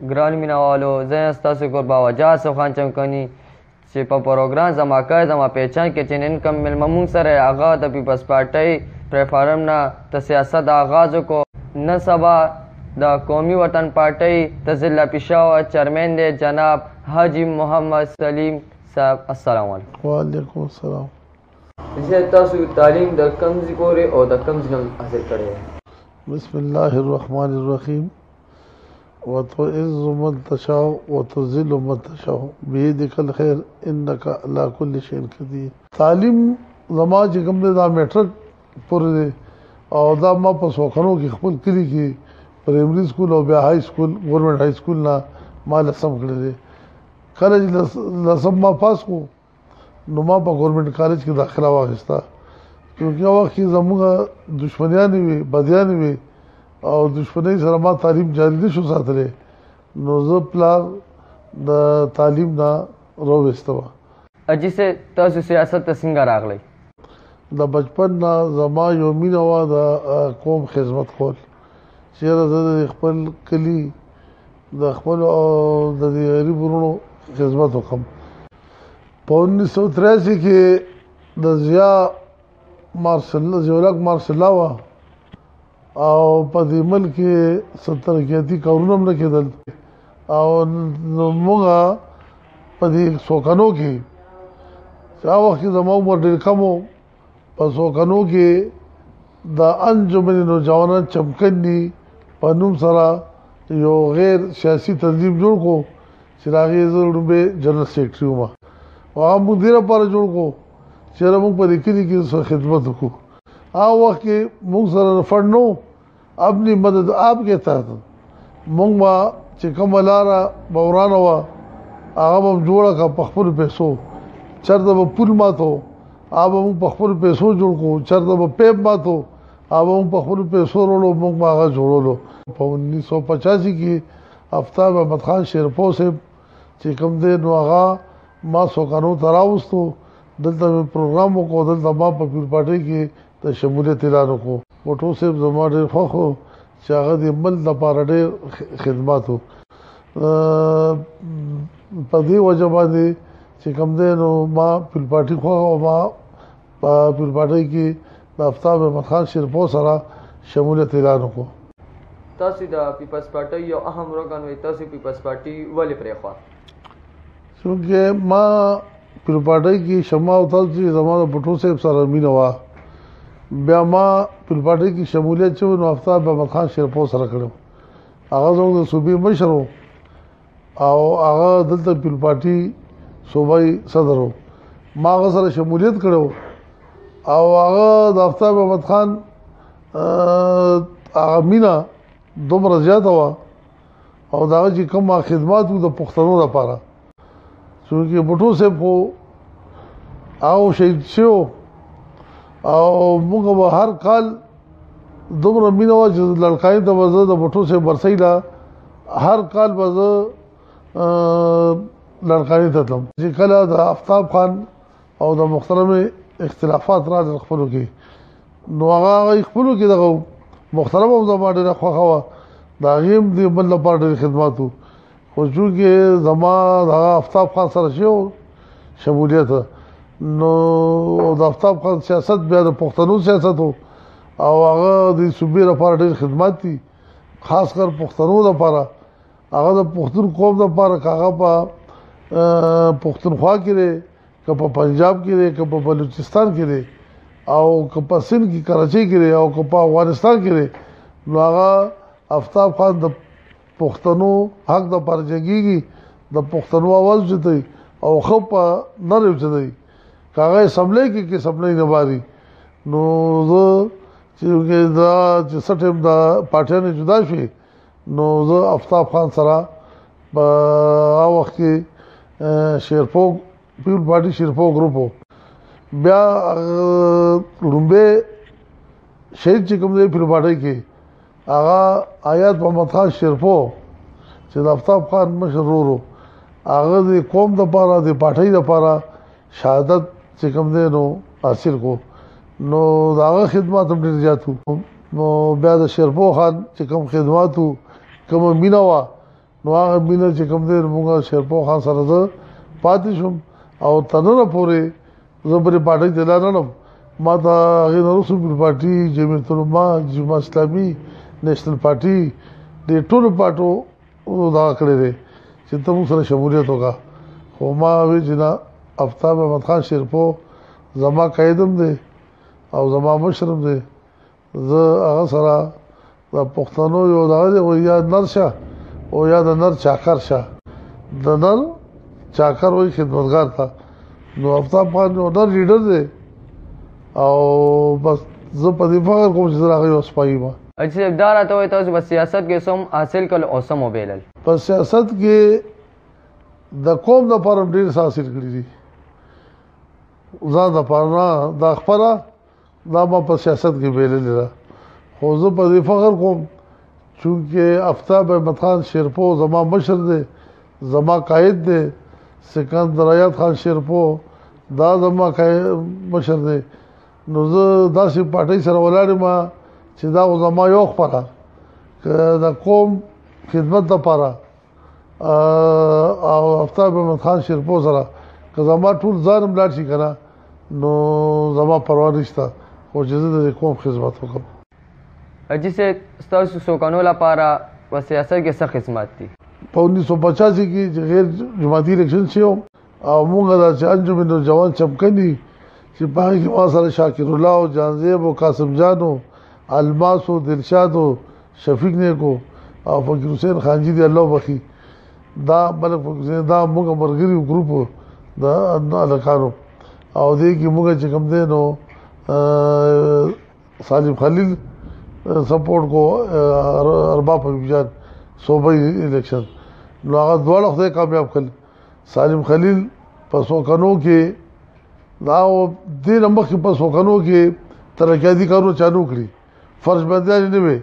ګران مینوالو زه یم ستاسو کوربه وجاه خان چمکني چې په پروګرام زما کار زما پہچان کې چې نن کوم میلمه مونږ سره هغه د پیپلز پارټۍ پلیټفارم نه د سیاست آغاز وکړو. نن سبا د قومي وطن پارټۍ د ضلع پېښور چیرمین دی جناب حاجي محمد سلیم صاحب. السلام علیکم. وعلیکم السلام. زه تاسو تعلیم د کوم ځای پورې او د کوم ځای حاصل کړی دی؟ بسم الله الرحمن الرحیم. وتعز من تشاء وتذل من تشاء بيدك الخير انك على كل شيء قدير. تعلیم زما چې کوم دا میټرک پورې دی او دا ما په سوخنو کې خپل کلی کې پرایمري سکول او بیا های سکول ګورنمنت های سکول نه ما لسم کړی دی. کله چې لسم ما پاس کو نو ما په ګورنمنت کالج کې داخله واخیسته کیونکې هغه وخت کې زموږ دشمنیانې وي بدیانې وي او دشمنی سره ما تعلیم جاری نه شو ساتلی نو زه پلار د تعلیم نه راوویسته وه. اجي صاحب تاسو سیاست ته څنګه راغلی؟ د بچپن نه زما یو مینه وه د قوم خدمت کول. چېرې زه د خپل کلي د خپلو او د دې غریب وروڼو خدمت وکړم. په 1983 کې د ضیاءالحق مارشل وه او په دې ملک کې ترقیاتي کارونه هم نه کېدل او موږ په دې سوکنو کې هغه وخت کې زما عمر ډېر کم و. په سوکنو کې د انجمن نوجوانان چمکني په نوم سره یو غیر سیاسي تنظیم جوړ کړو چې د هغې زه لومړی جنرل سیکرټري وم او هغه موږ دې لپاره جوړ کړو چې موږ په دې کلي کې خدمت وکړو. هغه وخت کې موږ سره فنډ نه و. اپنی مدد آپ کے تحت موږ به چې کومه لاره به ورانه وه هغه به م جوړه کړه په خپلو پیسو. چېرته به پول ماتو هغه به موږ په خپلو پیسو جوړ کړو. چېرته به پیپ ماتو هغه به موږ په خپلو پیسو وروړو موږ به هغه جوړولو. په 1985 کې آفتاب احمد خان شیرپو صاحب چې کوم دی نو هغه ما سوکانو ته راوستو. دلته مې پروګرام وکړو. دلته ما په پیر پارټۍ کې د شمولیت اعلان وکړو. بوټو صاحب زما ډېر خوښ و چې هغه د ملک لپاره ډېر خدمات و. په دې وجه باندې چې کوم دی نو ما پیر پارټۍ خوښه او ما په پیر پارټۍ کې د آفتاب احمد خان شیرپو سره شمولیت اعلان وکړو. تاسو د پیپلز پارټۍ یو اهم رکن وئ. تاسو پیپلز پارټۍ ولې پرېښوه؟ چونکې ما پیر پارټۍ کې شمع او تاسو چې زما د بوټو صاحب سره مینه وه بیا ما پیر پارټۍ کې شمولیت چې نو آفتاب احمد خان شیرپو سره کړی. هغه زموږ د صوبې مشر و او هغه دلته پیر پارټۍ صوبایي صدر و. ما هغه سره شمولیت کړی او هغه د آفتاب احمد خان هغه مینه دومره زیاته وه او د هغه چې کوم خدمات وو د پښتنو لپاره چونکې بوټو صاحب خو هغه شهید شوی او موږ به هر کال دومره مینه وه چې لړکانې ته به زه د بوټو صاحب برسۍ له هر کال به زه لړکانې ته تلم. چې کله د آفتاب خان او د محترمې اختلافات راغلل خپلو کې نو هغه خپلو کې دغه محترم هم زما ډېره خوښه وه. د هغې هم د بل لپاره ډېر خدمات وو خو چونکې زما د هغه آفتاب خان سره شوی شمولیت نو د آفتاب خان سیاست بیا د پښتنو سیاست و او هغه د صوبې لپاره ډېر خدمات دي خاص کر پښتنو لپاره. هغه د پښتون قوم لپاره که هغه په پښتونخوا کې دی که په پنجاب کې دی که په بلوچستان کې دی او که په سند کې کراچۍ کې دی او که په افغانستان کې دی نو هغه آفتاب خان د پښتنو حق دپاره جنګېږي د پښتنو اواز اوچتوي او ښه په نر یې اوچتوي. که هغه اسمبلی کې کې اسمبلی نه باري نو زه چې څه ټایم د پارټیانې جدا شوې نو زه آفتاب خان سره په هغه وخت کې شیرپو پیپل پارټي شیرپو ګروپ و. بیا لومبی شهید چې کوم دی پیر پارټۍ کې هغه آیات محمد خان شیرپو چې د آفتاب خان مشر ورور و هغه د قوم دپاره د پارټۍ دپاره شهادت چې کوم دی نو حاصل کو نو د هغه خدمات هم ډېر زیات وو. نو بیا د شیرپو خان چې کوم خدمات وو کومه مینه وه نو هغه مینه چې کوم دی موږ شیرپو خان سره زه پاتې شوم او تنره پورې زه بلې پارټۍ ته لاړم ما ته هغې نه وروسته پیپل پارټي جمعیت العلما جماعت اسلامي نیشنل پارټي دې ټولو پارټو دغه کړی دی چې ته موږ سره شمولیت وکړه خو ما وی چې نه آفتاب احمد خان شیرپو زما قایدم دی او زما مشرم دی زه هغه سره د پښتنو یو دغه دی یا نر شه او یا د نر چاکر شه د نر چاکر وایي خدمتګار ته نو آفتاب خان یو نر لیډر دی او بس زه په دې فخر کوم چې زه هغه یو سپایي ما اجي صاحب دا راته وایي تاسو په سیاست کې سم حاصل کړل او سم وبیلل په سیاست کې د قوم دپاره ډېر څه حاصل کړي دي ځان دپاره نه دا خپله دا ما په سیاست کې بیللې ده خو زه په دې فخر کوم چونکې آفتاب احمد خان شیرپو زما مشر دی زما قائد دی سکندر ایاز خان شیرپو دا زما مشر دی نو زه داسې پارټۍ سره ولاړ یم چې دا خو زما یو خپله که د قوم خدمت دپاره او آفتاب احمد خان شیرپو سره که زما ټول ځان هم لاړ شي که نه نو زما پروا نشته خو چې زه د قوم خدمت وکړم اجي صاحب ستاسو څوکانو لپاره په سیاست کې څه خدمات دي په 1985 کې چې غیر جماعتي الیکشن شو او موږ دا چې انجمن نوجوان چمکني چې په هغې کې ما سره شاکر الله او جانزیب او قاسم جان او الماس او دلشاد او شفیق نیکو او فقیر حسین خانجي دی الله وبخي دا بلک دا موږ مرګري ګروپ د هلکانو او دې کې موږ چې کوم دی نو سالم خلیل سپورټ کو ارباب حبیب جان صوبائی الیکشن نو هغه دواړه خدای کامیاب کړل سالم خلیل په سوکنو کې دا دې نمبر کې په سوکنو کې ترقیاتي کارونه چالو کړي فرض بندیان نه وي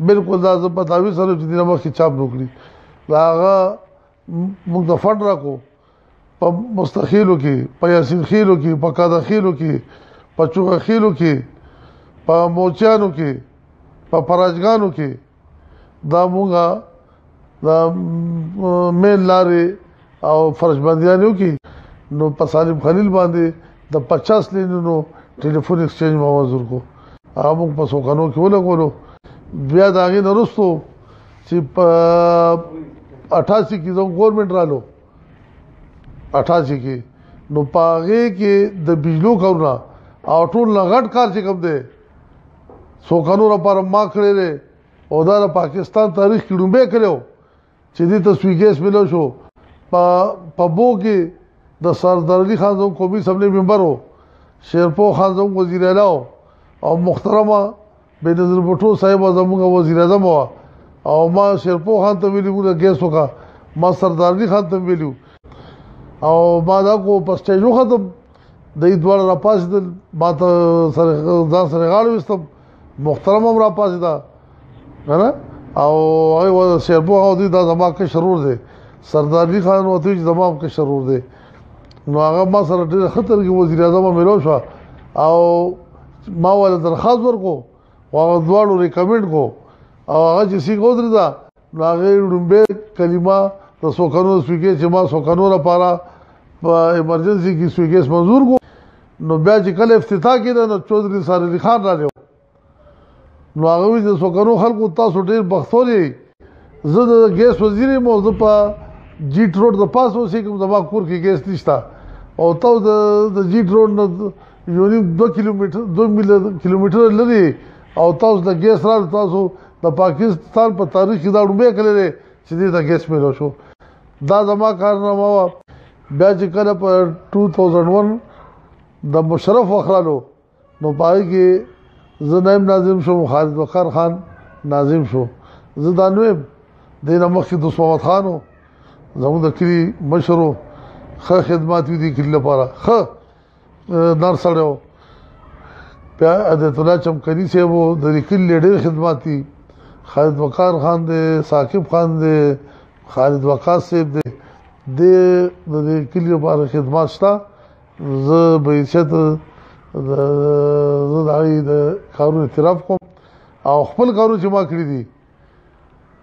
بالکل دا زه په دعوی سره چې دې نمبر کې چاپ نکړي دا هغه موږ د فنډ راکو په مستخیلو کې په یاسین خیلو کې په قاده خیلو کې په چوغه خیلو کې په موچانو کې په پراجګانو کې دا مونږه دا مین لارې او فرش بندیانو کې نو په سالم خلیل باندې د 50 لینونو ټلیفون ایکسچینج موازور کو هغه موږ په سوکانو کې ولګولو بیا د هغې نه وروستو چې په 88 کې زموږ ګورمنټ رالو 88 کې نو په هغې کې د بجلو کارونه او ټول نه غټ کار چې کوم دی سوکانو لپاره ما کړی دی او دا د پاکستان تاریخ کې لومبی کړی و چې دې ته سوي ګیس ملو شو په بو کې د سردار علي خان زموږ قومي اسمبلۍ ممبر و شیرپو خان زموږ وزیر اعلی او محترمه بېنظیر بوټو صاحبه زموږ وزیر اعظم وه او ما شیرپو خان ته ویلي موږ ګیس وکړه ما سردار علي خان ته ویلي او ما دا کو په سټیج وختم دوی دواړه راپاڅېدل ما ته ځان سره غاړه ویستم محترم هم راپاڅېده که نه او هغې شیرپو خان ورته دا زما کشر ورور دی سردار علي خان ورته چې زما هم کشر ورور دی نو هغه ما سره ډېره ښه طریقې وزیر اعظم میلاو شوه او ما ولې درخواست ورکړو خو هغه دواړو ریکمنډ کو او هغه چې سیګ ودرېده نو هغې لومبۍ کلمه د سوکانو سویګیس چې ما سوکانو لپاره په ایمرجنسي کې سویګیس منظور کو نو بیا چې کله افتتاح کېده نو چودھري سار علي خان راغی نو هغه وایي د سوکانو خلکو تاسو ډېر بختور یئ زه د ګیس وزیر یم او زه په جیټ روډ د پاس اوسېږم زما کور کې ګیس نشته او تاسو د جیټ روډ نه یو نیم 2 کیلومتره لرې او تاسو د ګیس راغلو تاسو د پاکستان په تاریخ کې دا لومبی کلی دی چې دې ته ګیس میلاو شو دا زما کارنامه وه بیا چې کله په 2001 د مشرف وخت رالو نو په هغې کې زه نایم ناظم شوم خالد وقار خان ناظم شو زه دا نه یم دې نه مخکې دوست محمد خان و زموږ د کلي مشر و ښه خدمات وي دې کلي لپاره ښه نر سړی و بیا عدیت الله چمکني صاحب و د دې کلي ډېر خدمات دي خالد وقار خان دی ثاقب خان دی خالد وقاص صاحب دی د دې کلي لپاره خدمات شته زه به عزت زه د هغې د کارونو اعتراف کوم او خپل کارونه چې ما کړي دي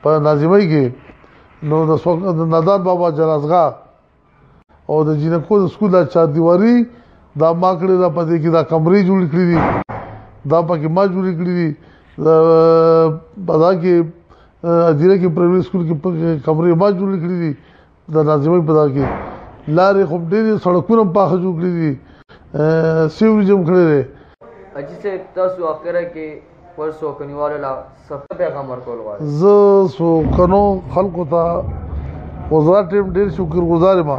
په ناظمۍ کې نو د نادان بابا جنازګاه او د جینکو د سکول د چاردیواري دا ما کړی دا پدې کې دا کمرې جوړ کړې دي دا پکې ما جوړ کړې دي پدا کې اجیره کې پرایویټ سکول کې کمرې ما جوړ کړې دي د ناظمۍ پدا کې لارې خو ډېرې سړکونه پاخه جوړ کړې دي سیوریجم کړی دی اجي صاحب تاسو اخره کې پر سوکنیوالو لا څه پیغام ورکول غواړئ زه سوکنو خلکو ته وزارت ټیم ډېر شکرګزار یم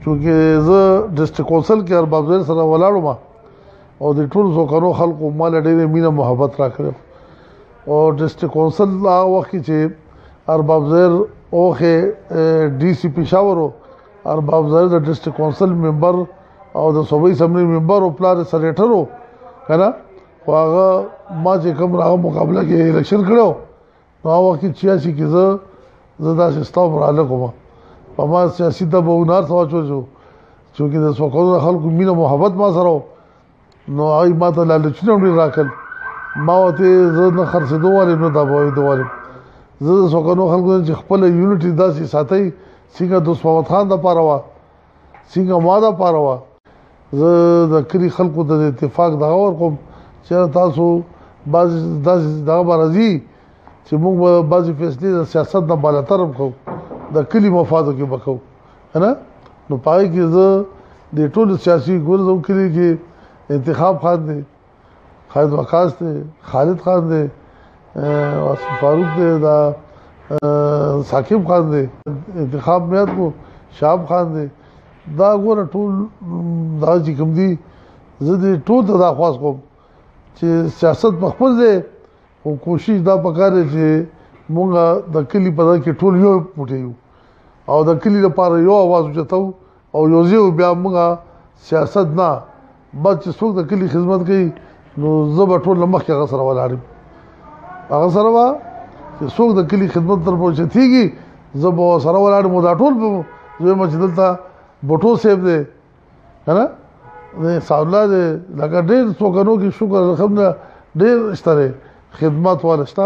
چونکې زه ډسټرک کونسل کې ارباب زیر سره ولاړم او د ټول سوکنو خلکو مال ډېرې مینه محبت راکړو او ډسټرک کونسل هغه وخت کې چې ارباب زیر اوخه ډي سي پېښور ارباب زیر د ډسټرک کونسل ممبر او د صوبایي اسمبلی ممبر او پلار سېنیټر و کنه هغه ما چې کوم راغه مقابله کې الیکشن کړو نو هغه وخت 86 کې زه دا سیستم را لګوم په ما سیاسي د بونار سوچو چې د سوکو خلکو مینه محبت ما سره نو آی ما ته لالچونه ډیر راکل ما وته زه نه خرڅېدو والي نو دا وای دوالي زه سوکو خلکو چې خپل یونټي داسې ساتي څنګه دوست محمد خان د پاره وا څنګه ما د پاره وا زه د کلی خلکو د اتفاق دغه ور کوم چې تاسو بعض دغه برازي چې موږ بعضی فیصلې د سیاست نه بالاتر کوو د کلی مفادو کې وکړو نه نو پای کې زه د ټول سیاسي ګوندونو کې انتخاب خان دی خالد وقاص دی خالد خان دی فاروق دی دا ثاقب خان دی انتخاب میات کو شاب خان دی دا ګوره ټول دا چې کوم دي زه دې ټول ته دا خواست کوم چې سیاست په خپل ځای او کوشش دا پکاره چې مونږ د کلی په ځای کې ټول یو موټی یو او د کلی لپاره یو आवाज وچتو او یو ځای بیا مونږ سیاست نه بس چې څوک د کلی خدمت کوي نو زه به ټول مخکې هغه سره ولاړم هغه سره به چې څوک د کلی خدمت تر پوهچتېږي زه به سره ولاړم دا ټول به زه چې دلته بوټو صاحب دی کنه د ساولا دی لکه ډېر څوکانو کې شکر الحمدلله ډېر شته خدمت والشته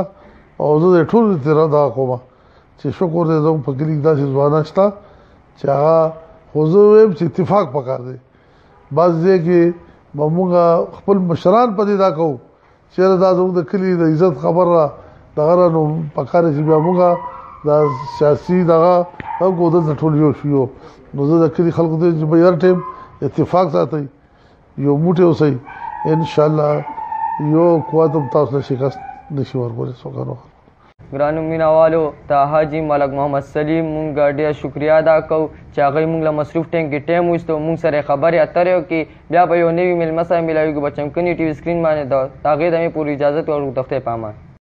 او زه ټول تر دا کوم چې شکر دې زموږ په کلی داسې ځوانان شته چې هغه خو زه وایم چې اتفاق پکار دی بعض ځای کې به موږ خپل مشران په دې دا کوو چېرې دا زموږ د کلي د عزت خبره دغه نو پکار چې بیا موږ دا سیاسي دغه خلکو دلته ټول یو شو نو زه د کلي خلکو ته چې به هر ټایم اتفاق ساتئ یو موټی اوسئ انشاءالله یو قوت هم تاسو ته شکست نشي ورکولی څوکانو ګرانو مینوالو ته حاجي ملک محمد سلیم مونږ ډېر شکریا ادا کوو چې هغوی مونږ له مصروف ټایم کې ټایم وایستو مونږ سره خبرې اترې وکړي بیا به یو نوي میلمه سره میلاویږو به چمکني ټي وي سکرین باندې د هغې دمې پورې اجازت ورکړو د خدای په امان